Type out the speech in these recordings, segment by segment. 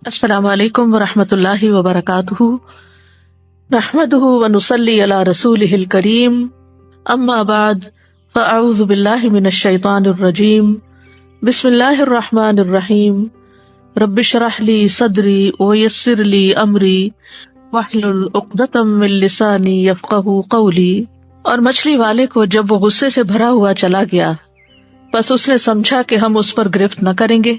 السلام علیکم ورحمۃ اللہ وبرکاتہ، نحمدہ ونصلی علی رسولہ الکریم، اما بعد فاعوذ باللہ من الشیطان الرجیم، بسم اللہ الرحمن الرحیم، رب اشرح لی صدری ویسر لی امری واحلل عقدۃ من لسانی یفقہوا قولی۔ اور مچھلی والے کو جب وہ غصے سے بھرا ہوا چلا گیا، بس اس نے سمجھا کہ ہم اس پر گرفت نہ کریں گے،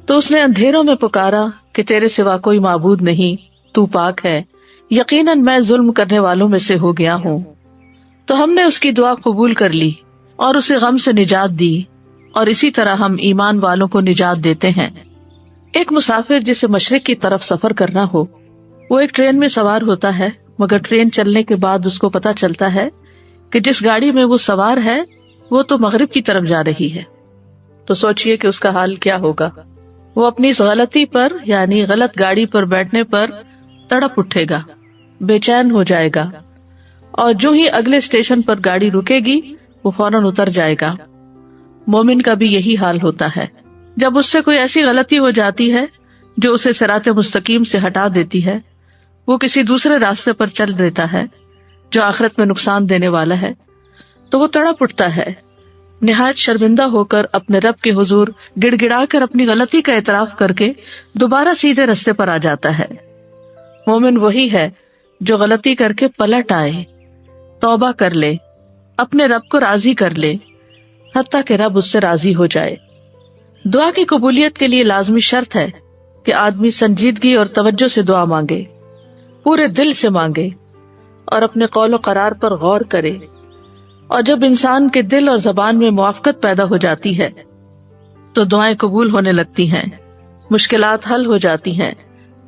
تو اس نے اندھیروں میں پکارا کہ تیرے سوا کوئی معبود نہیں، تو پاک ہے، یقیناً میں ظلم کرنے والوں میں سے ہو گیا ہوں۔ تو ہم نے اس کی دعا قبول کر لی اور اسے غم سے نجات دی، اور اسی طرح ہم ایمان والوں کو نجات دیتے ہیں۔ ایک مسافر جسے مشرق کی طرف سفر کرنا ہو، وہ ایک ٹرین میں سوار ہوتا ہے، مگر ٹرین چلنے کے بعد اس کو پتہ چلتا ہے کہ جس گاڑی میں وہ سوار ہے وہ تو مغرب کی طرف جا رہی ہے۔ تو سوچئے کہ اس کا حال کیا ہوگا۔ وہ اپنی اس غلطی پر، یعنی غلط گاڑی پر بیٹھنے پر تڑپ اٹھے گا، بے چین ہو جائے گا، اور جو ہی اگلے اسٹیشن پر گاڑی رکے گی وہ فوراً اتر جائے گا۔ مومن کا بھی یہی حال ہوتا ہے۔ جب اس سے کوئی ایسی غلطی ہو جاتی ہے جو اسے صراط مستقیم سے ہٹا دیتی ہے، وہ کسی دوسرے راستے پر چل دیتا ہے جو آخرت میں نقصان دینے والا ہے، تو وہ تڑپ اٹھتا ہے، نہایت شرمندہ ہو کر اپنے رب کے حضور گڑ گڑا کر اپنی غلطی کا اعتراف کر کے دوبارہ سیدھے رستے پر آ جاتا ہے۔ مومن وہی ہے جو غلطی کر کے پلٹ آئے، توبہ کر لے، اپنے رب کو راضی کر لے، حتیٰ کہ رب اس سے راضی ہو جائے۔ دعا کی قبولیت کے لیے لازمی شرط ہے کہ آدمی سنجیدگی اور توجہ سے دعا مانگے، پورے دل سے مانگے، اور اپنے قول و قرار پر غور کرے۔ اور جب انسان کے دل اور زبان میں موافقت پیدا ہو جاتی ہے تو دعائیں قبول ہونے لگتی ہیں، مشکلات حل ہو جاتی ہیں،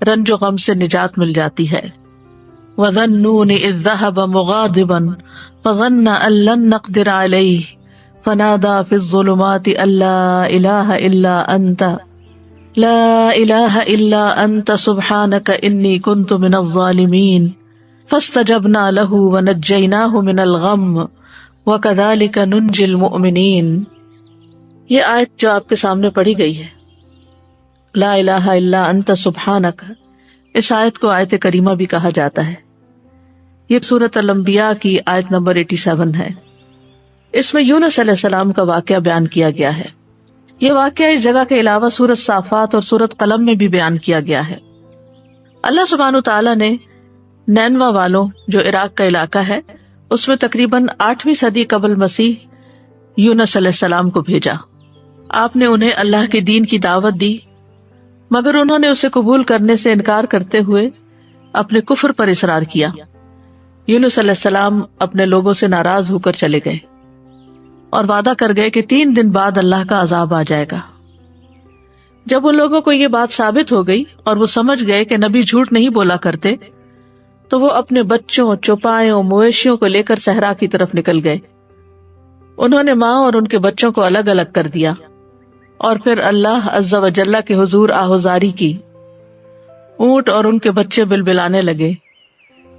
رنج و غم سے نجات مل جاتی ہے۔ وَظَنُّونِ إِذْ ذَهَبَ مُغَاضِبًا فَظَنَّ أَن لَّن نَّقْدِرَ عَلَيْهِ فَنَادَىٰ فِي الظُّلُمَاتِ أَن لَّا إِلَٰهَ إِلَّا أَنتَ لَا إِلَٰهَ إِلَّا أَنتَ سُبْحَانَكَ إِنِّي كُنتُ مِنَ الظَّالِمِينَ فَاسْتَجَبْنَا لَهُ وَنَجَّيْنَاهُ مِنَ الْغَمِّ وَكَذَلِكَ نُنجِي الْمُؤْمِنِينَ۔ یہ آیت جو آپ کے سامنے پڑھی گئی ہے، لا الہ الا انت سبحانک، اس آیت کو آیت کریمہ بھی کہا جاتا ہے۔ یہ سورۃ الانبیاء کی آیت نمبر 87 ہے۔ اس میں یونس علیہ السلام کا واقعہ بیان کیا گیا ہے۔ یہ واقعہ اس جگہ کے علاوہ سورۃ صافات اور سورۃ قلم میں بھی بیان کیا گیا ہے۔ اللہ سبحانہ تعالیٰ نے نینوا والوں، جو عراق کا علاقہ ہے، اس میں تقریباً 8ویں صدی قبل مسیح یونس علیہ السلام کو بھیجا۔ آپ نے انہیں اللہ کے دین کی دعوت دی، مگر انہوں نے اسے قبول کرنے سے انکار کرتے ہوئے اپنے کفر پر اصرار کیا۔ یونس علیہ السلام اپنے لوگوں سے ناراض ہو کر چلے گئے اور وعدہ کر گئے کہ 3 دن بعد اللہ کا عذاب آ جائے گا۔ جب ان لوگوں کو یہ بات ثابت ہو گئی اور وہ سمجھ گئے کہ نبی جھوٹ نہیں بولا کرتے، تو وہ اپنے بچوں، چوپایوں، مویشیوں کو لے کر صحرا کی طرف نکل گئے۔ انہوں نے ماں اور ان کے بچوں کو الگ الگ کر دیا، اور پھر اللہ عز و جل کے حضور آہوزاری کی۔ اونٹ اور ان کے بچے بلبلانے لگے،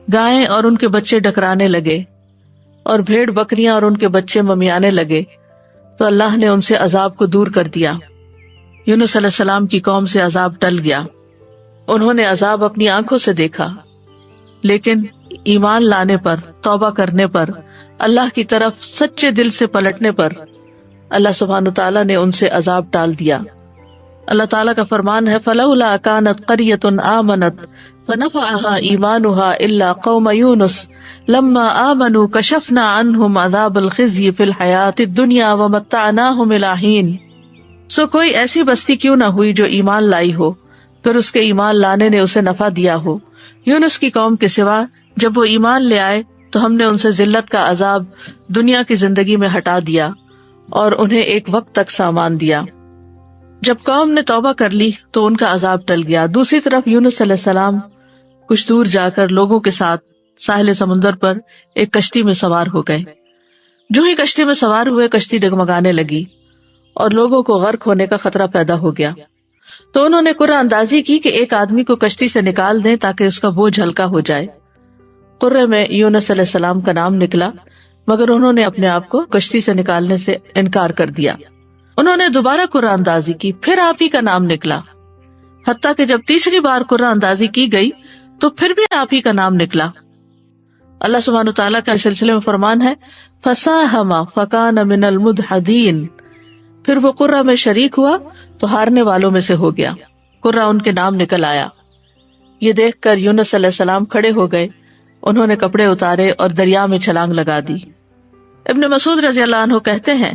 گائیں اور ان کے بچے ڈکرانے لگے، اور بھیڑ بکریاں اور ان کے بچے ممیانے لگے، تو اللہ نے ان سے عذاب کو دور کر دیا۔ یونس علیہ السلام کی قوم سے عذاب ٹل گیا، انہوں نے عذاب اپنی آنکھوں سے دیکھا، لیکن ایمان لانے پر، توبہ کرنے پر، اللہ کی طرف سچے دل سے پلٹنے پر اللہ سبحانہ تعالیٰ نے ان سے عذاب ٹال دیا۔ اللہ تعالیٰ کا فرمان ہے فَلَوْلَا كَانَتْ قَرْيَةٌ آمَنَتْ فَنَفَعَهَا إِيمَانُهَا إِلَّا قَوْمَ يُونُسَ لَمَّا آمَنُوا كَشَفْنَا عَنْهُمْ عَذَابَ الْخِزْيِ فِي الْحَيَاةِ الدُّنْيَا وَمَتَّعْنَاهُمْ إِلَىٰ حِينٍ۔ سو کوئی ایسی بستی کیوں نہ ہوئی جو ایمان لائی ہو، پھر اس کے ایمان لانے نے اسے نفع دیا ہو۔ یونس کی قوم کے سوا جب وہ ایمان لے آئے تو ہم نے ان سے ذلت کا عذاب دنیا کی زندگی میں ہٹا دیا اور انہیں ایک وقت تک سامان دیا۔ جب قوم نے توبہ کر لی تو ان کا عذاب ٹل گیا۔ دوسری طرف یونس علیہ السلام کچھ دور جا کر لوگوں کے ساتھ ساحل سمندر پر ایک کشتی میں سوار ہو گئے۔ جو ہی کشتی میں سوار ہوئے، کشتی ڈگمگانے لگی اور لوگوں کو غرق ہونے کا خطرہ پیدا ہو گیا۔ تو انہوں نے قرعہ اندازی کی کہ ایک آدمی کو کشتی سے نکال دیں تاکہ اس کا بوجھ ہلکا ہو جائے۔ قرعے میں یونس علیہ السلام کا نام نکلا، مگر انہوں نے اپنے آپ کو کشتی سے نکالنے سے انکار کر دیا۔ انہوں نے دوبارہ قرعہ اندازی کی، پھر آپ ہی کا نام نکلا۔ حتیٰ کہ جب تیسری بار قرہ اندازی کی گئی تو پھر بھی آپ ہی کا نام نکلا۔ اللہ سبحانہ تعالیٰ کا اس سلسلے میں فرمان ہے فَسَاهَمَ فَكَانَ مِنَ الْمُدْحَضِينَ، پھر وہ قرہ میں شریک ہوا تو ہارنے والوں میں سے ہو گیا، قرہ ان کے نام نکل آیا۔ یہ دیکھ کر یونس علیہ السلام کھڑے ہو گئے، انہوں نے کپڑے اتارے اور دریا میں چھلانگ لگا دی۔ ابن مسعود رضی اللہ عنہ کہتے ہیں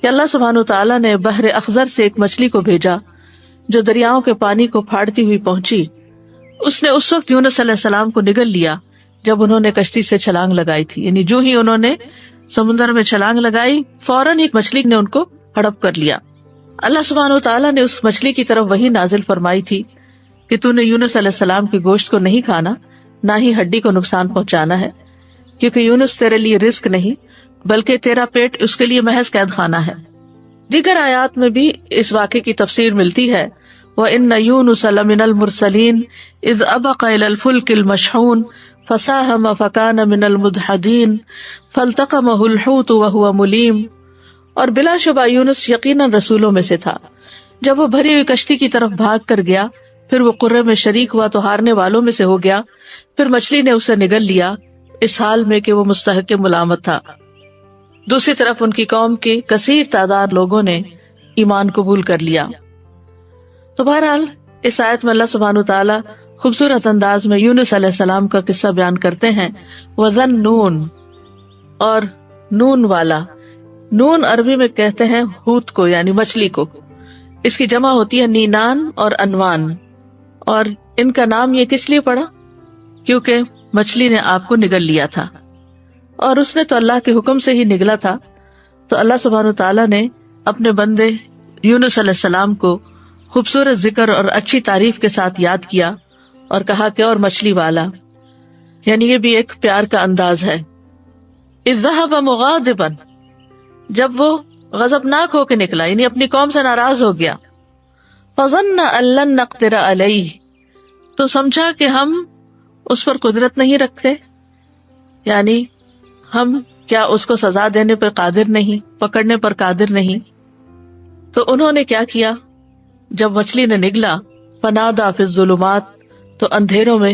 کہ اللہ سبحانہ تعالیٰ نے بحر اخضر سے ایک مچھلی کو بھیجا جو دریاؤں کے پانی کو پھاڑتی ہوئی پہنچی۔ اس نے اس وقت یونس علیہ السلام کو نگل لیا جب انہوں نے کشتی سے چھلانگ لگائی تھی، یعنی جو ہی انہوں نے سمندر میں چھلانگ لگائی فوراً ایک مچھلی نے ان کو ہڑپ کر لیا۔ اللہ سبحانہ تعالیٰ نے اس مچھلی کی طرف وحی نازل فرمائی تھی کہ تو نے یونس علیہ السلام کے گوشت کو نہیں کھانا، نہ ہی ہڈی کو نقصان پہنچانا ہے، کیونکہ یونس تیرے لیے رزق نہیں بلکہ تیرا پیٹ اس کے لیے محض قید خانہ ہے۔ دیگر آیات میں بھی اس واقعے کی تفسیر ملتی ہے وَإِنَّ يُونُسَ لَمِنَ الْمُرْسَلِينَ إِذْ أَبَقَ إِلَى الْفُلْكِ الْمَشْحُونِ فَسَاهَمَ فَكَانَ مِنَ الْمُدْحَضِينَ فَالْتَقَمَهُ الْحُوتُ وَهُوَ مُلِيمٌ، اور بلا شبہ یونس یقیناً رسولوں میں سے تھا۔ جب وہ بھری ہوئی کشتی کی طرف بھاگ کر گیا، پھر وہ قرے میں شریک ہوا تو ہارنے والوں میں سے ہو گیا، پھر مچھلی نے اسے نگل لیا، اس حال میں کہ وہ مستحق ملامت تھا۔ دوسری طرف ان کی قوم کی کثیر تعداد لوگوں نے ایمان قبول کر لیا۔ تو بہرحال اس آیت میں اللہ سبحانہ تعالیٰ خوبصورت انداز میں یونس علیہ السلام کا قصہ بیان کرتے ہیں۔ وَذَنُّونَ، اور نون والا، نون عربی میں کہتے ہیں ہوت کو، یعنی مچھلی کو، اس کی جمع ہوتی ہے نینان اور انوان، اور ان کا نام یہ کس لیے پڑا؟ کیونکہ مچھلی نے آپ کو نگل لیا تھا، اور اس نے تو اللہ کے حکم سے ہی نگلا تھا۔ تو اللہ سبحانہ تعالیٰ نے اپنے بندے یونس علیہ السلام کو خوبصورت ذکر اور اچھی تعریف کے ساتھ یاد کیا اور کہا کہ اور مچھلی والا، یعنی یہ بھی ایک پیار کا انداز ہے۔ اذ ذهب مغاضبا، جب وہ غضبناک ہو کے نکلا، یعنی اپنی قوم سے ناراض ہو گیا۔ فظن ان لن نقدر علیہ، تو سمجھا کہ ہم اس پر قدرت نہیں رکھتے، یعنی ہم کیا اس کو سزا دینے پر قادر نہیں، پکڑنے پر قادر نہیں۔ تو انہوں نے کیا کیا؟ جب مچھلی نے نگلا، فنادا فی الظلمات، تو اندھیروں میں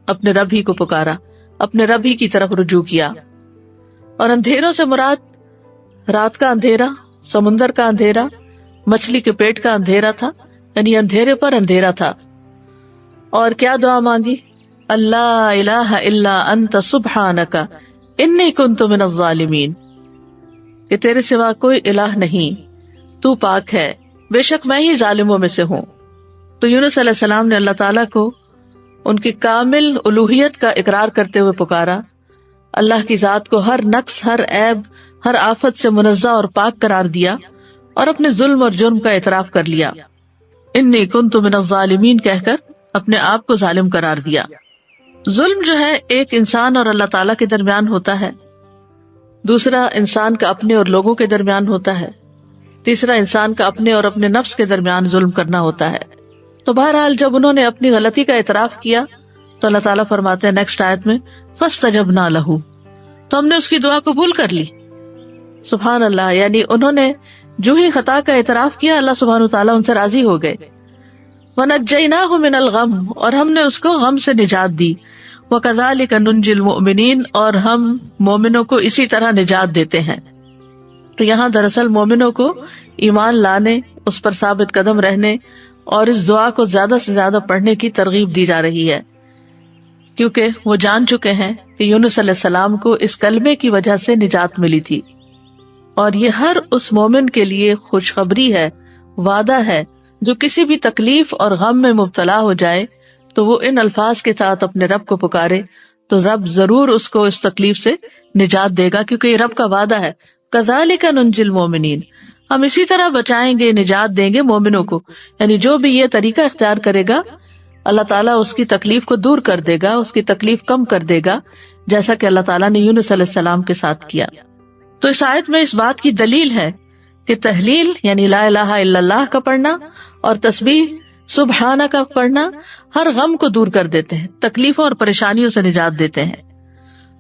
اپنے رب ہی کو پکارا، اپنے رب ہی کی طرف رجوع کیا۔ اور اندھیروں سے مراد رات کا اندھیرا، سمندر کا اندھیرا، مچھلی کے پیٹ کا اندھیرا تھا، یعنی اندھیرے پر اندھیرا تھا۔ اور کیا دعا مانگی؟ اللہ الہ الا انت سبحانک انی کنت من الظالمین، کہ تیرے سوا کوئی الہ نہیں، تو پاک ہے، بے شک میں ہی ظالموں میں سے ہوں۔ تو یونس علیہ السلام نے اللہ تعالیٰ کو ان کی کامل الوہیت کا اقرار کرتے ہوئے پکارا، اللہ کی ذات کو ہر نقص، ہر عیب، ہر آفت سے منزہ اور پاک قرار دیا، اور اپنے ظلم اور جرم کا اعتراف کر لیا۔ انی کنت من الظالمین کہہ کر اپنے آپ کو ظالم قرار دیا۔ ظلم جو ہے ایک انسان اور اللہ تعالیٰ کے درمیان ہوتا ہے، دوسرا انسان کا اپنے اور لوگوں کے درمیان ہوتا ہے، تیسرا انسان کا اپنے اور اپنے نفس کے درمیان ظلم کرنا ہوتا ہے۔ تو بہرحال جب انہوں نے اپنی غلطی کا اعتراف کیا تو اللہ تعالیٰ فرماتے ہیں نیکسٹ آیت میں فَاسْتَجَبْنَا لَهُ، تو ہم نے اس کی دعا قبول کر لی۔ سبحان اللہ، یعنی انہوں نے جو ہی خطا کا اعتراف کیا اللہ سبحانہ تعالیٰ ان سے راضی ہو گئے۔ وَنَجَّيْنَاهُ مِنَ الْغَمِّ، اور ہم نے اس کو غم سے نجات دی۔ وَكَذَلِكَ نُنْجِي الْمُؤْمِنِينَ، اور ہم مومنوں کو اسی طرح نجات دیتے ہیں۔ تو یہاں دراصل مومنوں کو ایمان لانے، اس پر ثابت قدم رہنے اور اس دعا کو زیادہ سے زیادہ پڑھنے کی ترغیب دی جا رہی ہے، کیونکہ وہ جان چکے ہیں کہ یونس علیہ السلام کو اس کلمے کی وجہ سے نجات ملی تھی، اور یہ ہر اس مومن کے لیے خوشخبری ہے، وعدہ ہے، جو کسی بھی تکلیف اور غم میں مبتلا ہو جائے تو وہ ان الفاظ کے ساتھ اپنے رب کو پکارے تو رب ضرور اس کو اس تکلیف سے نجات دے گا، کیونکہ یہ رب کا وعدہ ہے۔ کذالک ننجی المؤمنین، ہم اسی طرح بچائیں گے، نجات دیں گے مومنوں کو، یعنی جو بھی یہ طریقہ اختیار کرے گا اللہ تعالیٰ اس کی تکلیف کو دور کر دے گا، اس کی تکلیف کم کر دے گا، جیسا کہ اللہ تعالیٰ نے یونس علیہ السلام کے ساتھ کیا۔ تو اس آیت میں اس بات کی دلیل ہے کہ تحلیل یعنی لا الہ الا اللہ کا پڑھنا اور تسبیح سبحانہ کا پڑھنا ہر غم کو دور کر دیتے ہیں، تکلیفوں اور پریشانیوں سے نجات دیتے ہیں۔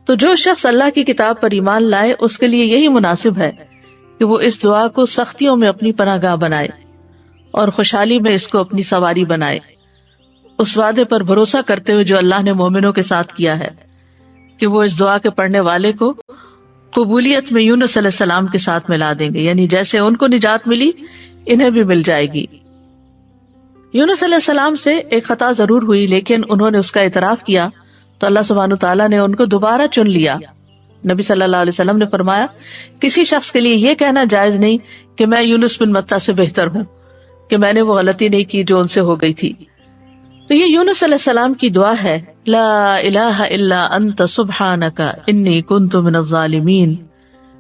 تو جو شخص اللہ کی کتاب پر ایمان لائے اس کے لیے یہی مناسب ہے کہ وہ اس دعا کو سختیوں میں اپنی پناہ گاہ بنائے اور خوشحالی میں اس کو اپنی سواری بنائے۔ اس وعدے پر بھروسہ کرتے ہوئے جو اللہ نے مومنوں کے ساتھ کیا ہے کہ وہ اس دعا کے پڑھنے والے کو قبولیت میں یونس علیہ السلام کے ساتھ ملا دیں گے، یعنی جیسے ان کو نجات ملی انہیں بھی مل جائے گی۔ یونس علیہ السلام سے ایک خطا ضرور ہوئی، لیکن انہوں نے اس کا اعتراف کیا تو اللہ سبحانہ تعالیٰ نے ان کو دوبارہ چن لیا۔ نبی صلی اللہ علیہ وسلم نے فرمایا کسی شخص کے لیے یہ کہنا جائز نہیں کہ میں یونس بن متی سے بہتر ہوں، کہ میں نے وہ غلطی نہیں کی جو ان سے ہو گئی تھی۔ تو یہ یونس علیہ السلام کی دعا ہے، لا الہ الا انت سبحانک انی کنت من الظالمین۔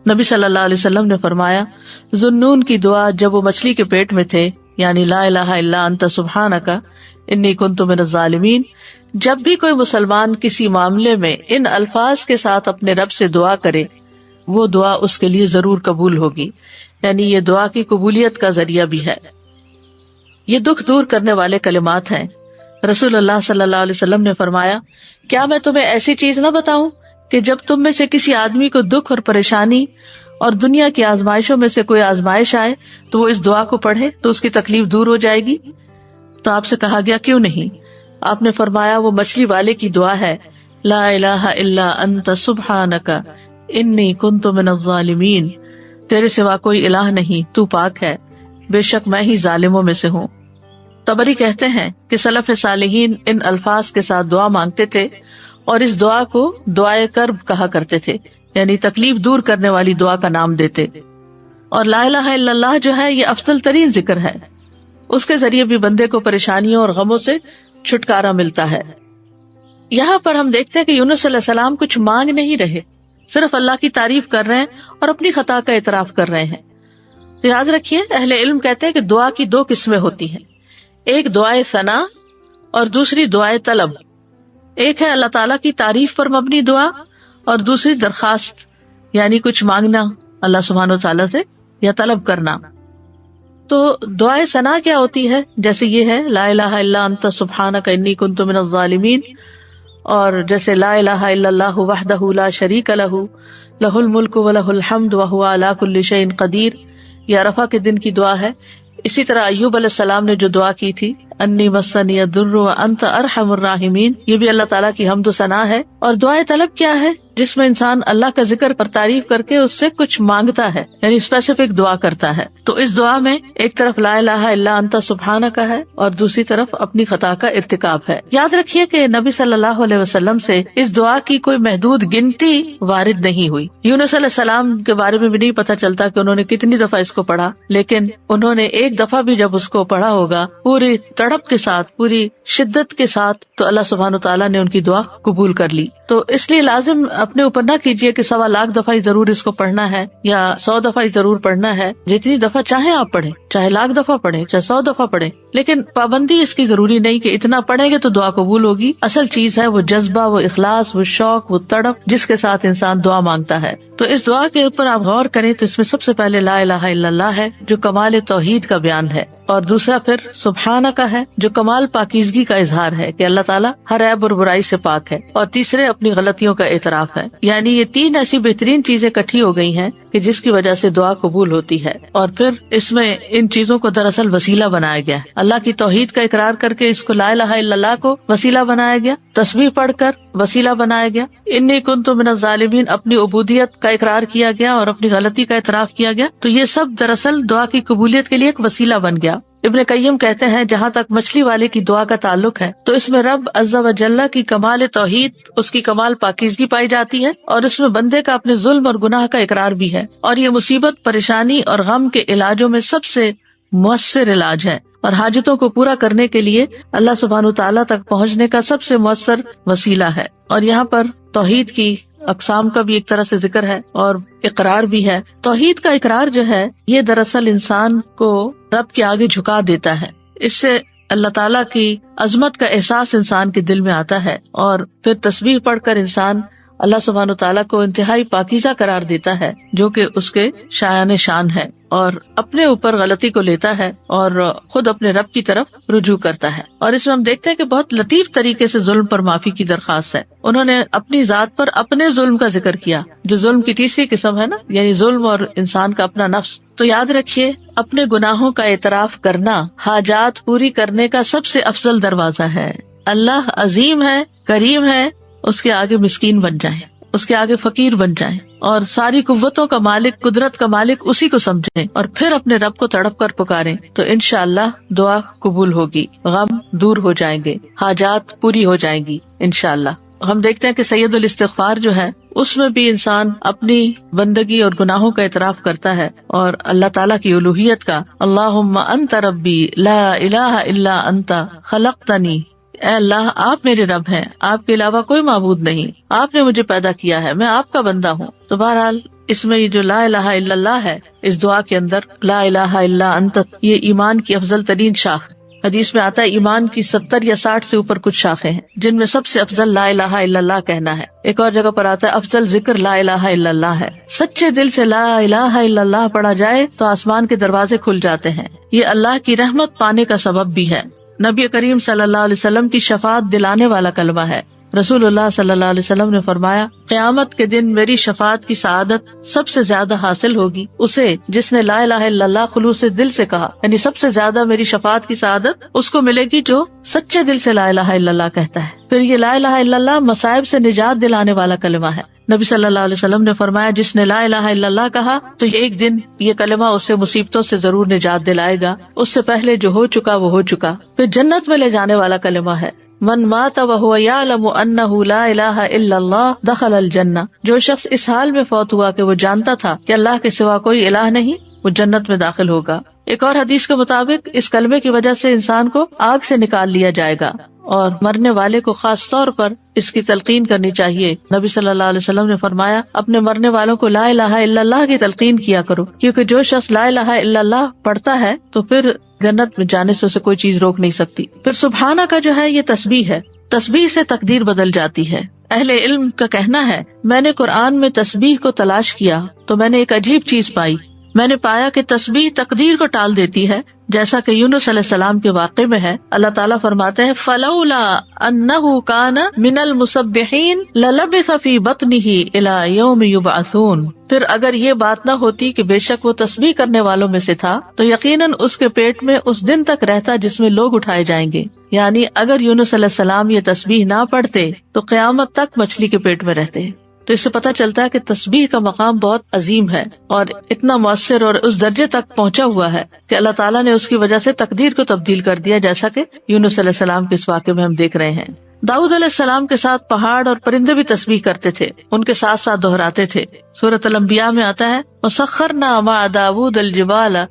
نبی صلی اللہ علیہ وسلم نے فرمایا ذوالنون کی دعا جب وہ مچھلی کے پیٹ میں تھے، یعنی لا الہ الا انت سبحانک انی کنت من الظالمین، جب بھی کوئی مسلمان کسی معاملے میں ان الفاظ کے ساتھ اپنے رب سے دعا کرے وہ دعا اس کے لیے ضرور قبول ہوگی، یعنی یہ دعا کی قبولیت کا ذریعہ بھی ہے۔ یہ دکھ دور کرنے والے کلمات ہیں۔ رسول اللہ صلی اللہ علیہ وسلم نے فرمایا کیا میں تمہیں ایسی چیز نہ بتاؤں کہ جب تم میں سے کسی آدمی کو دکھ اور پریشانی اور دنیا کی آزمائشوں میں سے کوئی آزمائش آئے تو وہ اس دعا کو پڑھے تو اس کی تکلیف دور ہو جائے گی؟ تو آپ سے کہا گیا کیوں نہیں؟ آپ نے فرمایا وہ مچھلی والے کی دعا ہے، لا الہ الا انت سبحانک انی کنت من الظالمین، تیرے سوا کوئی الہ نہیں، تو پاک ہے، بے شک میں ہی ظالموں میں سے ہوں۔ طبری کہتے ہیں کہ سلف صالحین ان الفاظ کے ساتھ دعا مانگتے تھے اور اس دعا کو دعائے کرب کہا کرتے تھے، یعنی تکلیف دور کرنے والی دعا کا نام دیتے۔ اور لا الہ الا اللہ جو ہے یہ افضل ترین ذکر ہے، اس کے ذریعے بھی بندے کو پریشانیوں اور غموں سے چھٹکارا ملتا ہے۔ یہاں پر ہم دیکھتے ہیں کہ یونس علیہ السلام کچھ مانگ نہیں رہے، صرف اللہ کی تعریف کر رہے ہیں اور اپنی خطا کا اعتراف کر رہے ہیں۔ تو یاد رکھیے اہل علم کہتے ہیں کہ دعا کی دو قسمیں ہوتی ہیں، ایک دعائے ثنا اور دوسری دعائے طلب۔ ایک ہے اللہ تعالیٰ کی تعریف پر مبنی دعا اور دوسری درخواست، یعنی کچھ مانگنا اللہ سبحانہ و تعالیٰ سے یا طلب کرنا۔ تو دعائے ثنا کیا ہوتی ہے؟ جیسے یہ ہے لا الہ الا انت سبحانک انی کنت من الظالمین، اور جیسے لا الہ الا اللہ وحدہ لا شریک لہ لہ الملک ولہ الحمد وہو علی کل شیء قدیر، یہ عرفہ کے دن کی دعا ہے۔ اسی طرح ایوب علیہ السلام نے جو دعا کی تھی انی مسنی الضر وانت ارحم الراحمین، یہ بھی اللہ تعالیٰ کی حمد و ثنا ہے۔ اور دعائے طلب کیا ہے؟ جس میں انسان اللہ کا ذکر پر تعریف کر کے اس سے کچھ مانگتا ہے، یعنی اسپیسیفک دعا کرتا ہے۔ تو اس دعا میں ایک طرف لا الہ الا انت سبحانک ہے اور دوسری طرف اپنی خطا کا ارتکاب ہے۔ یاد رکھیے کہ نبی صلی اللہ علیہ وسلم سے اس دعا کی کوئی محدود گنتی وارد نہیں ہوئی۔ یونس علیہ السلام کے بارے میں بھی نہیں پتہ چلتا کہ انہوں نے کتنی دفعہ اس کو پڑھا، لیکن انہوں نے ایک دفعہ بھی جب اس کو پڑھا ہوگا پوری تڑپ کے ساتھ، پوری شدت کے ساتھ، تو اللہ سبحانہ تعالیٰ نے ان کی دعا قبول کر لی۔ تو اس لیے لازم اپنے اوپر نہ کیجیے کہ 1.25 لاکھ دفعہ ہی ضرور اس کو پڑھنا ہے یا 100 دفعہ ہی ضرور پڑھنا ہے۔ جتنی دفعہ چاہیں آپ پڑھیں، چاہے 1,00,000 دفعہ پڑھیں، چاہے 100 دفعہ پڑھیں، لیکن پابندی اس کی ضروری نہیں کہ اتنا پڑھیں گے تو دعا قبول ہوگی۔ اصل چیز ہے وہ جذبہ، وہ اخلاص، وہ شوق، وہ تڑپ جس کے ساتھ انسان دعا مانگتا ہے۔ تو اس دعا کے اوپر آپ غور کریں تو اس میں سب سے پہلے لا الہ الا اللہ ہے جو کمال توحید کا بیان ہے، اور دوسرا پھر سبحانہ کا ہے جو کمال پاکیزگی کا اظہار ہے کہ اللہ تعالیٰ ہر عیب اور برائی سے پاک ہے، اور تیسرے اپنی غلطیوں کا اعتراف ہے۔ یعنی یہ 3 ایسی بہترین چیزیں اکٹھی ہو گئی ہیں کہ جس کی وجہ سے دعا قبول ہوتی ہے۔ اور پھر اس میں ان چیزوں کو دراصل وسیلہ بنایا گیا ہے، اللہ کی توحید کا اقرار کر کے اس کو لا الہ الا اللہ کو وسیلہ بنایا گیا، تسبیح پڑھ کر وسیلہ بنایا گیا، انی کنت من الظالمین اپنی عبودیت کا اقرار کیا گیا اور اپنی غلطی کا اعتراف کیا گیا۔ تو یہ سب دراصل دعا کی قبولیت کے لیے ایک وسیلہ بن گیا۔ ابن قیم کہتے ہیں جہاں تک مچھلی والے کی دعا کا تعلق ہے تو اس میں رب عز و جل کی کمال توحید، اس کی کمال پاکیزگی پائی جاتی ہے، اور اس میں بندے کا اپنے ظلم اور گناہ کا اقرار بھی ہے، اور یہ مصیبت، پریشانی اور غم کے علاجوں میں سب سے مؤثر علاج ہے، اور حاجتوں کو پورا کرنے کے لیے اللہ سبحانہ تعالیٰ تک پہنچنے کا سب سے مؤثر وسیلہ ہے۔ اور یہاں پر توحید کی اقسام کا بھی ایک طرح سے ذکر ہے اور اقرار بھی ہے۔ توحید کا اقرار جو ہے یہ دراصل انسان کو رب کے آگے جھکا دیتا ہے، اس سے اللہ تعالیٰ کی عظمت کا احساس انسان کے دل میں آتا ہے، اور پھر تسبیح پڑھ کر انسان اللہ سبحانہ تعالیٰ کو انتہائی پاکیزہ قرار دیتا ہے جو کہ اس کے شایان شان ہے، اور اپنے اوپر غلطی کو لیتا ہے اور خود اپنے رب کی طرف رجوع کرتا ہے۔ اور اس میں ہم دیکھتے ہیں کہ بہت لطیف طریقے سے ظلم پر معافی کی درخواست ہے۔ انہوں نے اپنی ذات پر اپنے ظلم کا ذکر کیا، جو ظلم کی تیسری قسم ہے نا، یعنی ظلم اور انسان کا اپنا نفس۔ تو یاد رکھیے، اپنے گناہوں کا اعتراف کرنا حاجات پوری کرنے کا سب سے افضل دروازہ ہے۔ اللہ عظیم ہے، کریم ہے، اس کے آگے مسکین بن جائیں، اس کے آگے فقیر بن جائیں، اور ساری قوتوں کا مالک، قدرت کا مالک اسی کو سمجھیں، اور پھر اپنے رب کو تڑپ کر پکاریں، تو انشاءاللہ دعا قبول ہوگی، غم دور ہو جائیں گے، حاجات پوری ہو جائیں گی انشاءاللہ۔ ہم دیکھتے ہیں کہ سید الاستغفار جو ہے اس میں بھی انسان اپنی بندگی اور گناہوں کا اعتراف کرتا ہے اور اللہ تعالیٰ کی الوہیت کا، اللہم انت ربی لا الہ الا انت خلقتنی، اے اللہ آپ میرے رب ہیں، آپ کے علاوہ کوئی معبود نہیں، آپ نے مجھے پیدا کیا ہے، میں آپ کا بندہ ہوں۔ تو بہرحال اس میں یہ جو لا الہ الا اللہ ہے، اس دعا کے اندر لا الہ الا انت، یہ ایمان کی افضل ترین شاخ۔ حدیث میں آتا ہے ایمان کی 70 یا 60 سے اوپر کچھ شاخیں ہیں، جن میں سب سے افضل لا الہ الا اللہ کہنا ہے۔ ایک اور جگہ پر آتا ہے افضل ذکر لا الہ الا اللہ ہے۔ سچے دل سے لا الہ الا اللہ پڑھا جائے تو آسمان کے دروازے کھل جاتے ہیں، یہ اللہ کی رحمت پانے کا سبب بھی ہے۔ نبی کریم صلی اللہ علیہ وسلم کی شفاعت دلانے والا کلمہ ہے۔ رسول اللہ صلی اللہ علیہ وسلم نے فرمایا، قیامت کے دن میری شفاعت کی سعادت سب سے زیادہ حاصل ہوگی اسے جس نے لا الہ الا اللہ خلوص دل سے کہا، یعنی سب سے زیادہ میری شفاعت کی سعادت اس کو ملے گی جو سچے دل سے لا الہ الا اللہ کہتا ہے۔ پھر یہ لا الہ الا اللہ مصائب سے نجات دلانے والا کلمہ ہے۔ نبی صلی اللہ علیہ وسلم نے فرمایا، جس نے لا الہ الا اللہ کہا تو ایک دن یہ کلمہ اسے مصیبتوں سے ضرور نجات دلائے گا، اس سے پہلے جو ہو چکا وہ ہو چکا۔ پھر جنت میں لے جانے والا کلمہ ہے، من مات وهو يعلم انه لا الہ الا اللہ دخل الجنہ، جو شخص اس حال میں فوت ہوا کہ وہ جانتا تھا کہ اللہ کے سوا کوئی الہ نہیں، وہ جنت میں داخل ہوگا۔ ایک اور حدیث کے مطابق اس کلمے کی وجہ سے انسان کو آگ سے نکال لیا جائے گا، اور مرنے والے کو خاص طور پر اس کی تلقین کرنی چاہیے۔ نبی صلی اللہ علیہ وسلم نے فرمایا، اپنے مرنے والوں کو لا الہ الا اللہ کی تلقین کیا کرو، کیونکہ جو شخص لا الہ الا اللہ پڑھتا ہے تو پھر جنت میں جانے سے اسے کوئی چیز روک نہیں سکتی۔ پھر سبحانہ کا جو ہے یہ تسبیح ہے، تسبیح سے تقدیر بدل جاتی ہے۔ اہل علم کا کہنا ہے، میں نے قرآن میں تسبیح کو تلاش کیا تو میں نے ایک عجیب چیز پائی، میں نے پایا کہ تسبیح تقدیر کو ٹال دیتی ہے، جیسا کہ یونس علیہ السلام کے واقعے میں ہے۔ اللہ تعالیٰ فرماتے ہیں، فلولا انہ کان من المسبحین للبث فی بطنہ الی یوم یبعثون، پھر اگر یہ بات نہ ہوتی کہ بے شک وہ تسبیح کرنے والوں میں سے تھا تو یقیناً اس کے پیٹ میں اس دن تک رہتا جس میں لوگ اٹھائے جائیں گے۔ یعنی اگر یونس علیہ السلام یہ تسبیح نہ پڑھتے تو قیامت تک مچھلی کے پیٹ میں رہتے۔ تو اس سے پتہ چلتا ہے کہ تسبیح کا مقام بہت عظیم ہے اور اتنا مؤثر اور اس درجے تک پہنچا ہوا ہے کہ اللہ تعالیٰ نے اس کی وجہ سے تقدیر کو تبدیل کر دیا، جیسا کہ یونس علیہ السلام کے اس واقعے میں ہم دیکھ رہے ہیں۔ داؤد علیہ السلام کے ساتھ پہاڑ اور پرندے بھی تسبیح کرتے تھے، ان کے ساتھ ساتھ دہراتے تھے۔ سورۃ الانبیاء میں آتا ہے، وَسَخَّرْنَا مَعَ دَاوُودَ الْجِبَالَ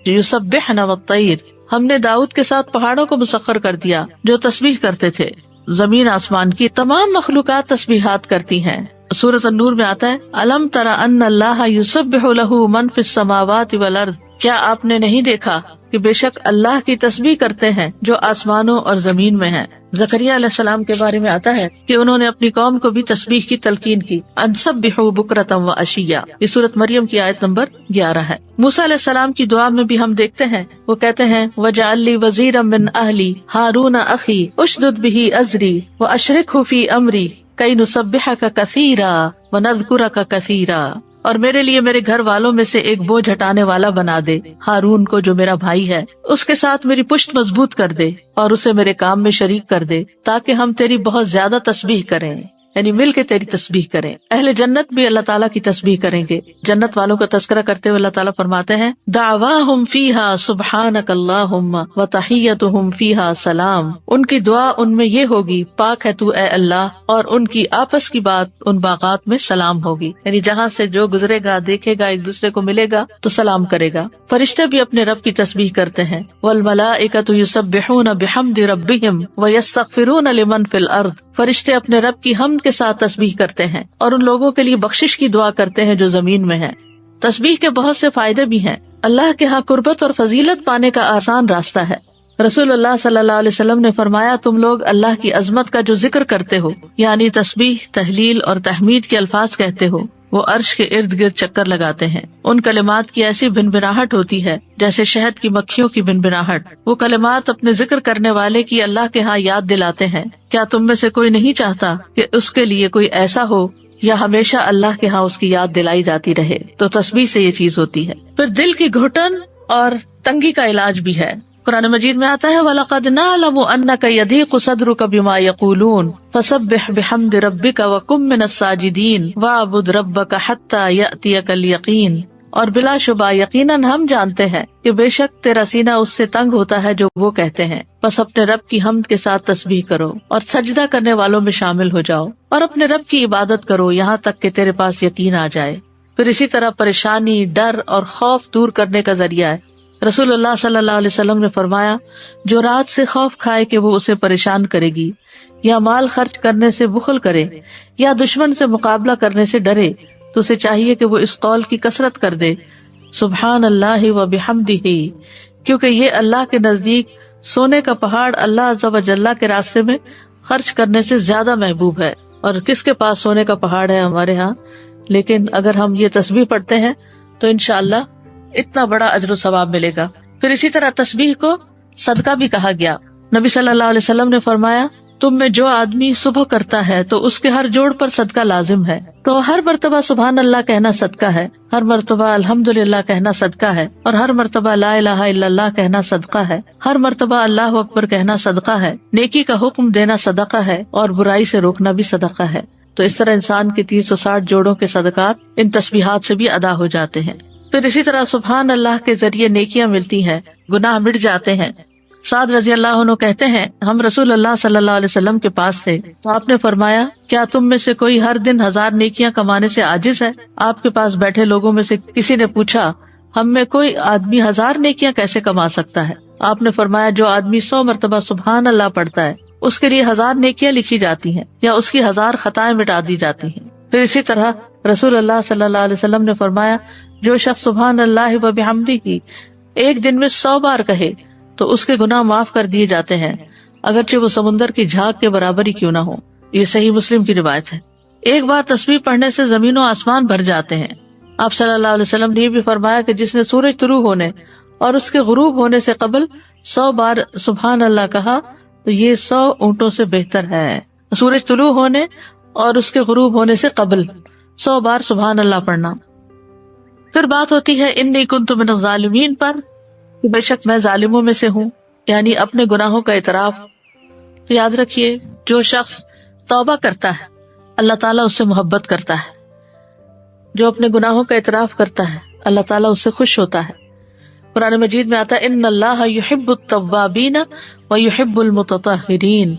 يُسَبِّحْنَ وَالطَّيْرَ، ہم نے داؤد کے ساتھ پہاڑوں کو مسخر کر دیا جو تسبیح کرتے تھے۔ زمین آسمان کی تمام مخلوقات تسبیحات کرتی ہیں۔ سورۃ النور میں آتا ہے، الم تر ان اللہ یسبح لہ من فی السماوات والارض، کیا آپ نے نہیں دیکھا کہ بے شک اللہ کی تسبیح کرتے ہیں جو آسمانوں اور زمین میں ہیں۔ زکریا علیہ السلام کے بارے میں آتا ہے کہ انہوں نے اپنی قوم کو بھی تسبیح کی تلقین کی، ان سبحوا بکرۃ وعشیا، یہ سورۃ مریم کی آیت نمبر 11 ہے۔ موسیٰ علیہ السلام کی دعا میں بھی ہم دیکھتے ہیں، وہ کہتے ہیں، وجعل لی وزیرا من اہلی ہارون اخی اشدد بہ ازری واشرکہ فی امری کئی نسبحک کثیرا ونذکرک کثیرا، اور میرے لیے میرے گھر والوں میں سے ایک بوجھ ہٹانے والا بنا دے، ہارون کو جو میرا بھائی ہے، اس کے ساتھ میری پشت مضبوط کر دے اور اسے میرے کام میں شریک کر دے، تاکہ ہم تیری بہت زیادہ تسبیح کریں، یعنی مل کے تیری تسبیح کریں۔ اہل جنت بھی اللہ تعالیٰ کی تسبیح کریں گے۔ جنت والوں کا تذکرہ کرتے ہوئے اللہ تعالیٰ فرماتے ہیں، دعواہم فیہا سبحانک اللہم وتحیتہم فیہا سلام، ان کی دعا ان میں یہ ہوگی، پاک ہے تو اے اللہ، اور ان کی آپس کی بات ان باغات میں سلام ہوگی، یعنی جہاں سے جو گزرے گا دیکھے گا ایک دوسرے کو ملے گا تو سلام کرے گا۔ فرشتے بھی اپنے رب کی تسبیح کرتے ہیں، والملائکۃ یسبحون بحمد ربہم ویستغفرون لمن فی الارض، فرشتے اپنے رب کی حمد کے ساتھ تسبیح کرتے ہیں اور ان لوگوں کے لیے بخشش کی دعا کرتے ہیں جو زمین میں ہیں۔ تسبیح کے بہت سے فائدے بھی ہیں۔ اللہ کے ہاں قربت اور فضیلت پانے کا آسان راستہ ہے۔ رسول اللہ صلی اللہ علیہ وسلم نے فرمایا، تم لوگ اللہ کی عظمت کا جو ذکر کرتے ہو، یعنی تسبیح، تحلیل اور تحمید کے الفاظ کہتے ہو، وہ عرش کے ارد گرد چکر لگاتے ہیں. ان کلمات کی ایسی بنبناہٹ ہوتی ہے جیسے شہد کی مکھیوں کی بنبناہٹ. وہ کلمات اپنے ذکر کرنے والے کی اللہ کے ہاں یاد دلاتے ہیں. کیا تم میں سے کوئی نہیں چاہتا کہ اس کے لیے کوئی ایسا ہو یا ہمیشہ اللہ کے ہاں اس کی یاد دلائی جاتی رہے؟ تو تسبیح سے یہ چیز ہوتی ہے. پھر دل کی گھٹن اور تنگی کا علاج بھی ہے. قرآن مجید میں آتا ہے، وَلَقَدْ نَعْلَمُ أَنَّكَ يَضِيقُ صَدْرُكَ بِمَا يَقُولُونَ فَسَبِّحْ بِحَمْدِ رَبِّكَ وَكُن مِّنَ السَّاجِدِينَ وَاعْبُدْ رَبَّكَ حَتَّى يَأْتِيَكَ الْيَقِينُ. اور بلا شبہ یقیناً ہم جانتے ہیں کہ بے شک تیرا سینہ اس سے تنگ ہوتا ہے جو وہ کہتے ہیں. بس اپنے رب کی حمد کے ساتھ تسبیح کرو اور سجدہ کرنے والوں میں شامل ہو جاؤ، اور اپنے رب کی عبادت کرو یہاں تک کہ تیرے پاس یقین آ جائے. پھر اسی طرح پریشانی، ڈر اور خوف دور کرنے کا ذریعہ ہے. رسول اللہ صلی اللہ علیہ وسلم نے فرمایا، جو رات سے خوف کھائے کہ وہ اسے پریشان کرے گی، یا مال خرچ کرنے سے بخل کرے، یا دشمن سے مقابلہ کرنے سے ڈرے، تو اسے چاہیے کہ وہ اس قول کی کثرت کر دے، سبحان اللہ و بحمدہ، کیونکہ یہ اللہ کے نزدیک سونے کا پہاڑ اللہ عز و جل کے راستے میں خرچ کرنے سے زیادہ محبوب ہے. اور کس کے پاس سونے کا پہاڑ ہے ہمارے ہاں؟ لیکن اگر ہم یہ تسبیح پڑھتے ہیں تو انشاءاللہ اتنا بڑا اجر و ثواب ملے گا. پھر اسی طرح تسبیح کو صدقہ بھی کہا گیا. نبی صلی اللہ علیہ وسلم نے فرمایا، تم میں جو آدمی صبح کرتا ہے تو اس کے ہر جوڑ پر صدقہ لازم ہے. تو ہر مرتبہ سبحان اللہ کہنا صدقہ ہے، ہر مرتبہ الحمدللہ کہنا صدقہ ہے، اور ہر مرتبہ لا الہ الا اللہ کہنا صدقہ ہے، ہر مرتبہ اللہ اکبر کہنا صدقہ ہے، نیکی کا حکم دینا صدقہ ہے، اور برائی سے روکنا بھی صدقہ ہے. تو اس طرح انسان کے 360 جوڑوں کے صدقات ان تسبیحات سے بھی ادا ہو جاتے ہیں. پھر اسی طرح سبحان اللہ کے ذریعے نیکیاں ملتی ہیں، گناہ مٹ جاتے ہیں. سعد رضی اللہ عنہ کہتے ہیں، ہم رسول اللہ صلی اللہ علیہ وسلم کے پاس تھے تو آپ نے فرمایا، کیا تم میں سے کوئی ہر دن 1000 نیکیاں کمانے سے عاجز ہے؟ آپ کے پاس بیٹھے لوگوں میں سے کسی نے پوچھا، ہم میں کوئی آدمی 1000 نیکیاں کیسے کما سکتا ہے؟ آپ نے فرمایا، جو آدمی 100 مرتبہ سبحان اللہ پڑھتا ہے اس کے لیے 1000 نیکیاں لکھی جاتی ہیں، یا اس کی 1000 خطائیں مٹا دی جاتی ہیں. پھر اسی طرح رسول اللہ صلی اللہ علیہ وسلم نے فرمایا، جو شخص سبحان اللہ و بحمدہ کی ایک دن میں 100 بار کہے تو اس کے گناہ معاف کر دیے جاتے ہیں، اگرچہ وہ سمندر کی جھاگ کے برابر ہی کیوں نہ ہو. یہ صحیح مسلم کی روایت ہے. ایک بار تسبیح پڑھنے سے زمین و آسمان بھر جاتے ہیں. آپ صلی اللہ علیہ وسلم نے یہ بھی فرمایا کہ جس نے سورج طلوع ہونے اور اس کے غروب ہونے سے قبل 100 بار سبحان اللہ کہا تو یہ 100 اونٹوں سے بہتر ہے. سورج طلوع ہونے اور اس کے غروب ہونے سے قبل 100 بار سبحان اللہ پڑھنا. پھر بات ہوتی ہے انی کنت من الظالمین پر، کہ بے شک میں ظالموں میں سے ہوں، یعنی اپنے گناہوں کا اعتراف. تو یاد رکھیے، جو شخص توبہ کرتا ہے اللہ تعالیٰ اس سے محبت کرتا ہے، جو اپنے گناہوں کا اعتراف کرتا ہے اللہ تعالیٰ اس سے خوش ہوتا ہے. قرآن مجید میں آتا ہے، ان اللہ یحب التوابین ویحب المتطہرین،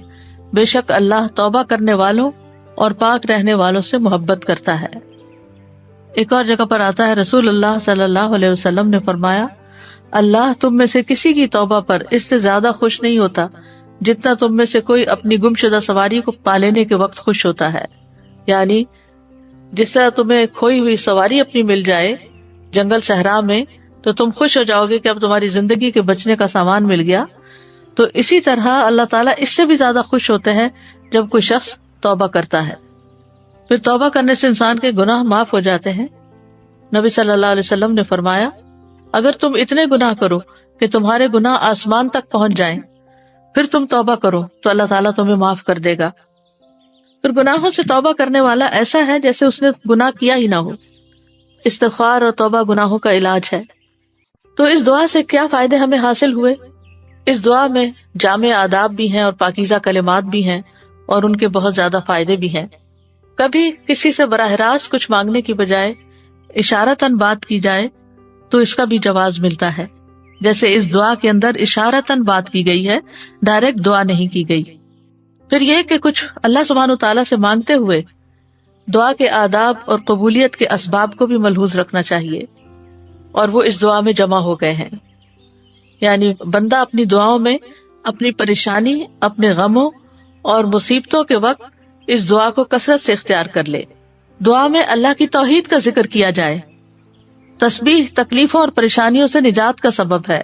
بے شک اللہ توبہ کرنے والوں اور پاک رہنے والوں سے محبت کرتا ہے. ایک اور جگہ پر آتا ہے، رسول اللہ صلی اللہ علیہ وسلم نے فرمایا، اللہ تم میں سے کسی کی توبہ پر اس سے زیادہ خوش نہیں ہوتا جتنا تم میں سے کوئی اپنی گمشدہ سواری کو پا لینے کے وقت خوش ہوتا ہے. یعنی جس طرح تمہیں کھوئی ہوئی سواری اپنی مل جائے جنگل صحرا میں تو تم خوش ہو جاؤ گے کہ اب تمہاری زندگی کے بچنے کا سامان مل گیا، تو اسی طرح اللہ تعالیٰ اس سے بھی زیادہ خوش ہوتے ہیں جب کوئی شخص توبہ کرتا ہے. پھر توبہ کرنے سے انسان کے گناہ معاف ہو جاتے ہیں. نبی صلی اللہ علیہ وسلم نے فرمایا، اگر تم اتنے گناہ کرو کہ تمہارے گناہ آسمان تک پہنچ جائیں، پھر تم توبہ کرو تو اللہ تعالیٰ تمہیں معاف کر دے گا. پھر گناہوں سے توبہ کرنے والا ایسا ہے جیسے اس نے گناہ کیا ہی نہ ہو. استغفار اور توبہ گناہوں کا علاج ہے. تو اس دعا سے کیا فائدے ہمیں حاصل ہوئے؟ اس دعا میں جامع آداب بھی ہیں اور پاکیزہ کلمات بھی ہیں، اور ان کے بہت زیادہ فائدے بھی ہیں. کبھی کسی سے براہ راست کچھ مانگنے کی بجائے اشارتاً بات کی جائے تو اس کا بھی جواز ملتا ہے، جیسے اس دعا کے اندر اشارتاً بات کی گئی ہے، ڈائریکٹ دعا نہیں کی گئی. پھر یہ کہ کچھ اللہ سبحانہ وتعالیٰ سے مانگتے ہوئے دعا کے آداب اور قبولیت کے اسباب کو بھی ملحوظ رکھنا چاہیے، اور وہ اس دعا میں جمع ہو گئے ہیں. یعنی بندہ اپنی دعاؤں میں اپنی پریشانی، اپنے غموں اور مصیبتوں کے وقت اس دعا کو کثرت سے اختیار کر لے. دعا میں اللہ کی توحید کا ذکر کیا جائے. تسبیح تکلیفوں اور پریشانیوں سے نجات کا سبب ہے.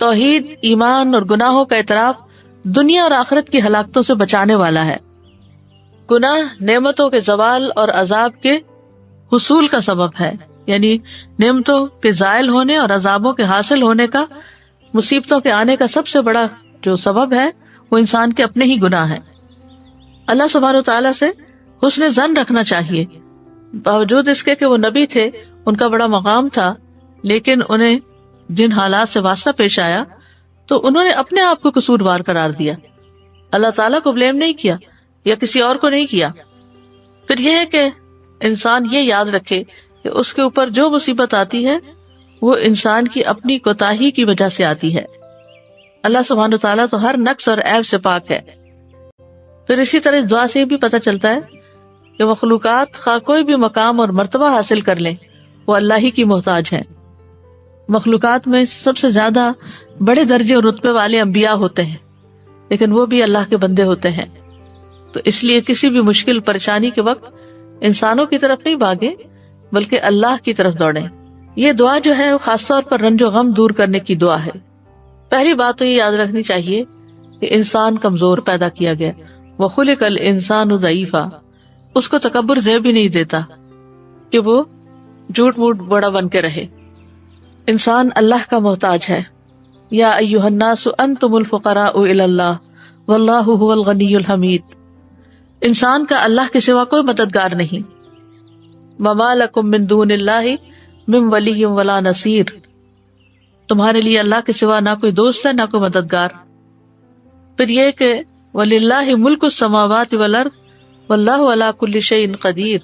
توحید، ایمان اور گناہوں کا اعتراف دنیا اور آخرت کی ہلاکتوں سے بچانے والا ہے۔ گناہ نعمتوں کے زوال اور عذاب کے حصول کا سبب ہے، یعنی نعمتوں کے زائل ہونے اور عذابوں کے حاصل ہونے کا، مصیبتوں کے آنے کا سب سے بڑا جو سبب ہے وہ انسان کے اپنے ہی گناہ ہیں۔ اللہ سبحانہ وتعالیٰ سے حسن ظن رکھنا چاہیے، باوجود اس کے کہ وہ نبی تھے، ان کا بڑا مقام تھا، لیکن انہیں جن حالات سے واسطہ پیش آیا تو انہوں نے اپنے آپ کو قصوروار قرار دیا، اللہ تعالیٰ کو بلیم نہیں کیا یا کسی اور کو نہیں کیا۔ پھر یہ ہے کہ انسان یہ یاد رکھے کہ اس کے اوپر جو مصیبت آتی ہے وہ انسان کی اپنی کوتاہی کی وجہ سے آتی ہے۔ اللہ سبحانہ تعالیٰ تو ہر نقص اور عیب سے پاک ہے۔ پھر اسی طرح اس دعا سے یہ بھی پتہ چلتا ہے کہ مخلوقات خواہ کوئی بھی مقام اور مرتبہ حاصل کر لیں، وہ اللہ ہی کی محتاج ہیں۔ مخلوقات میں سب سے زیادہ بڑے درجے اور رتبے والے انبیاء ہوتے ہیں، لیکن وہ بھی اللہ کے بندے ہوتے ہیں۔ تو اس لیے کسی بھی مشکل پریشانی کے وقت انسانوں کی طرف نہیں بھاگے بلکہ اللہ کی طرف دوڑیں۔ یہ دعا جو ہے وہ خاص طور پر رنج و غم دور کرنے کی دعا ہے۔ پہلی بات تو یہ یاد رکھنی چاہیے کہ انسان کمزور پیدا کیا گیا، وَخُلِقَ الْإِنسَانُ ضَعِيفًا، اس کو تکبر زیب ہی نہیں دیتا کہ وہ جھوٹ موٹ بڑا بن کے رہے۔ انسان اللہ کا محتاج ہے۔ یا ایھا الناس انتم الفقراء الی اللہ واللہ هو الغنی الحمید، انسان کا اللہ کے سوا کوئی مددگار نہیں۔ وما لکم من دون اللہ من ولی ولا نصیر، تمہارے لیے اللہ کے سوا نہ کوئی دوست ہے نہ کوئی مددگار۔ پھر یہ کہ وَلِلَّهِ مُلْكُ السَّمَاوَاتِ وَالْأَرْضِ وَاللَّهُ عَلَى كُلِّ شَيْءٍ قَدِيرٌ۔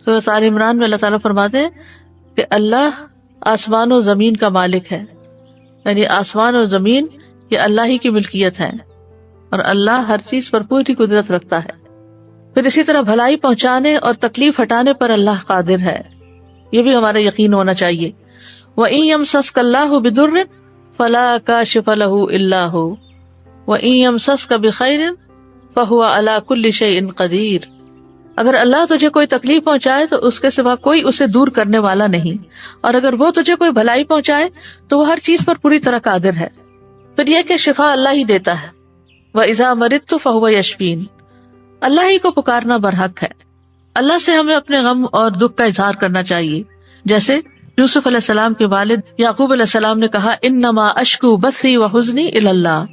سورۃ آل عمران میں اللہ تعالیٰ فرماتے ہیں کہ اللہ آسمان و زمین کا مالک ہے، یعنی آسمان اور زمین یہ اللہ ہی کی ملکیت ہے اور اللہ ہر چیز پر پوری قدرت رکھتا ہے۔ پھر اسی طرح بھلائی پہنچانے اور تکلیف ہٹانے پر اللہ قادر ہے، یہ بھی ہمارا یقین ہونا چاہیے۔ وَإِن يَمْسَسْكَ اللَّهُ بِضُرٍّ فَلَا كَاشِفَ لَهُ إِلَّا هُوَ وَإِن يَمْسَسْكَ بِخَيْرٍ فَهُوَ عَلَى كُلِّ شَيْءٍ قَدِيرٌ، اگر اللہ تجھے کوئی تکلیف پہنچائے تو اس کے سوا کوئی اسے دور کرنے والا نہیں، اور اگر وہ تجھے کوئی بھلائی پہنچائے تو وہ ہر چیز پر پوری طرح قادر ہے۔ پھر یہ کہ شفا اللہ ہی دیتا ہے۔ وَإِذَا مَرِضْتُ فَهُوَ يَشْفِينِ، اللہ ہی کو پکارنا برحق ہے۔ اللہ سے ہمیں اپنے غم اور دکھ کا اظہار کرنا چاہیے، جیسے یوسف علیہ السلام کے والد یعقوب علیہ السلام نے کہا انما اشکو بثی وحزنی الی اللہ،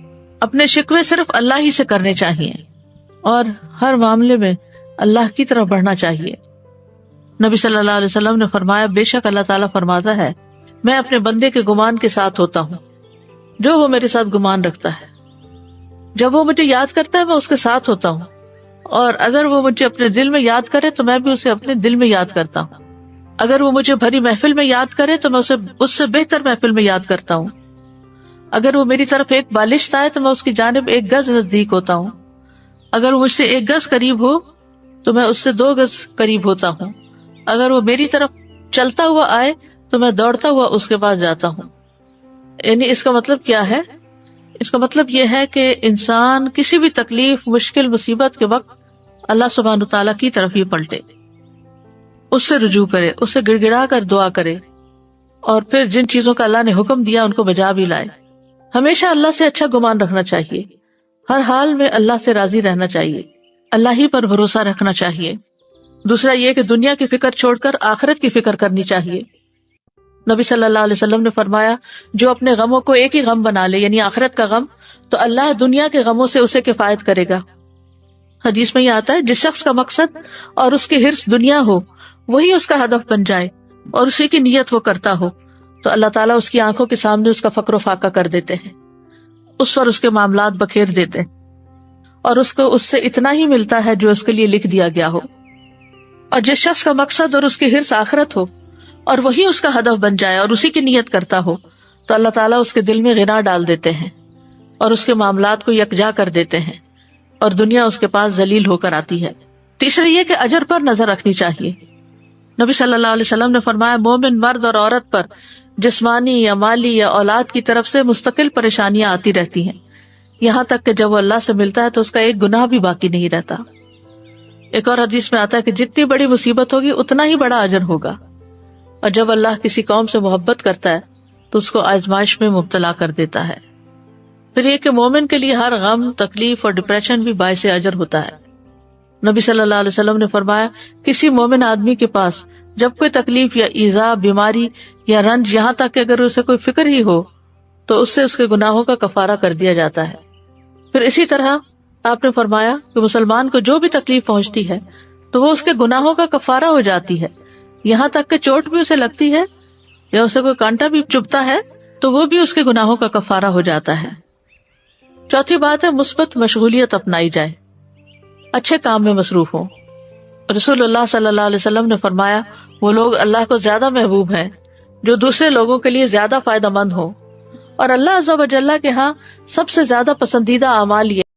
اپنے شکوے صرف اللہ ہی سے کرنے چاہیے اور ہر معاملے میں اللہ کی طرف بڑھنا چاہیے۔ نبی صلی اللہ علیہ وسلم نے فرمایا بے شک اللہ تعالیٰ فرماتا ہے میں اپنے بندے کے گمان کے ساتھ ہوتا ہوں جو وہ میرے ساتھ گمان رکھتا ہے، جب وہ مجھے یاد کرتا ہے میں اس کے ساتھ ہوتا ہوں، اور اگر وہ مجھے اپنے دل میں یاد کرے تو میں بھی اسے اپنے دل میں یاد کرتا ہوں، اگر وہ مجھے بھری محفل میں یاد کرے تو میں اسے اس سے بہتر محفل میں یاد کرتا ہوں، اگر وہ میری طرف ایک بالشت آئے تو میں اس کی جانب ایک گز نزدیک ہوتا ہوں، اگر وہ مجھ سے ایک گز قریب ہو تو میں اس سے 2 گز قریب ہوتا ہوں، اگر وہ میری طرف چلتا ہوا آئے تو میں دوڑتا ہوا اس کے پاس جاتا ہوں۔ یعنی اس کا مطلب کیا ہے؟ اس کا مطلب یہ ہے کہ انسان کسی بھی تکلیف، مشکل، مصیبت کے وقت اللہ سبحانہ تعالیٰ کی طرف ہی پلٹے، اس سے رجوع کرے، اسے گڑ گڑا کر دعا کرے، اور پھر جن چیزوں کا اللہ نے حکم دیا ان کو بجا بھی لائے۔ ہمیشہ اللہ سے اچھا گمان رکھنا چاہیے، ہر حال میں اللہ سے راضی رہنا چاہیے، اللہ ہی پر بھروسہ رکھنا چاہیے۔ دوسرا یہ کہ دنیا کی فکر چھوڑ کر آخرت کی فکر کرنی چاہیے۔ نبی صلی اللہ علیہ وسلم نے فرمایا جو اپنے غموں کو ایک ہی غم بنا لے، یعنی آخرت کا غم، تو اللہ دنیا کے غموں سے اسے کفایت کرے گا۔ حدیث میں یہ آتا ہے جس شخص کا مقصد اور اس کی حرص دنیا ہو وہی اس کا ہدف بن جائے اور اسی کی نیت وہ کرتا ہو تو اللہ تعالیٰ اس کی آنکھوں کے سامنے اس کا فقر و فاقہ کر دیتے ہیں، اس پر اس کے معاملات بکھیر دیتے ہیں اور اس کو اس سے اتنا ہی ملتا ہے جو اس کے لیے لکھ دیا گیا ہو۔ اور جس شخص کا مقصد اور اس کی حرص آخرت ہو اور وہی اس کا ہدف بن جائے اور اسی کی نیت کرتا ہو تو اللہ تعالیٰ اس کے دل میں غنا ڈال دیتے ہیں اور اس کے معاملات کو یکجا کر دیتے ہیں اور دنیا اس کے پاس ذلیل ہو کر آتی ہے۔ تیسرا یہ کہ اجر پر نظر رکھنی چاہیے۔ نبی صلی اللہ علیہ وسلم نے فرمایا مومن مرد اور عورت پر جسمانی یا مالی یا اولاد کی طرف سے مستقل پریشانیاں آتی رہتی ہیں، یہاں تک کہ جب وہ اللہ سے ملتا ہے تو اس کا ایک گناہ بھی باقی نہیں رہتا۔ ایک اور حدیث میں آتا ہے کہ جتنی بڑی مصیبت ہوگی اتنا ہی بڑا اجر ہوگا، اور جب اللہ کسی قوم سے محبت کرتا ہے تو اس کو آزمائش میں مبتلا کر دیتا ہے۔ پھر یہ کہ مومن کے لیے ہر غم، تکلیف اور ڈپریشن بھی باعث اجر ہوتا ہے۔ نبی صلی اللہ علیہ وسلم نے فرمایا، کسی مومن آدمی کے پاس جب کوئی تکلیف یا ایذا، بیماری یا رنج، یہاں تک کہ اگر اسے کوئی فکر ہی ہو تو اس سے اس کے گناہوں کا کفارہ کر دیا جاتا ہے۔ پھر اسی طرح آپ نے فرمایا کہ مسلمان کو جو بھی تکلیف پہنچتی ہے تو وہ اس کے گناہوں کا کفارہ ہو جاتی ہے، یہاں تک کہ چوٹ بھی اسے لگتی ہے یا اسے کوئی کانٹا بھی چبھتا ہے تو وہ بھی اس کے گناہوں کا کفارہ ہو جاتا ہے۔ چوتھی بات ہے مثبت مشغولیت اپنائی جائے، اچھے کام میں مصروف ہوں۔ رسول اللہ صلی اللہ علیہ وسلم نے فرمایا، وہ لوگ اللہ کو زیادہ محبوب ہیں جو دوسرے لوگوں کے لیے زیادہ فائدہ مند ہوں، اور اللہ عز و جل کے ہاں سب سے زیادہ پسندیدہ اعمال یہ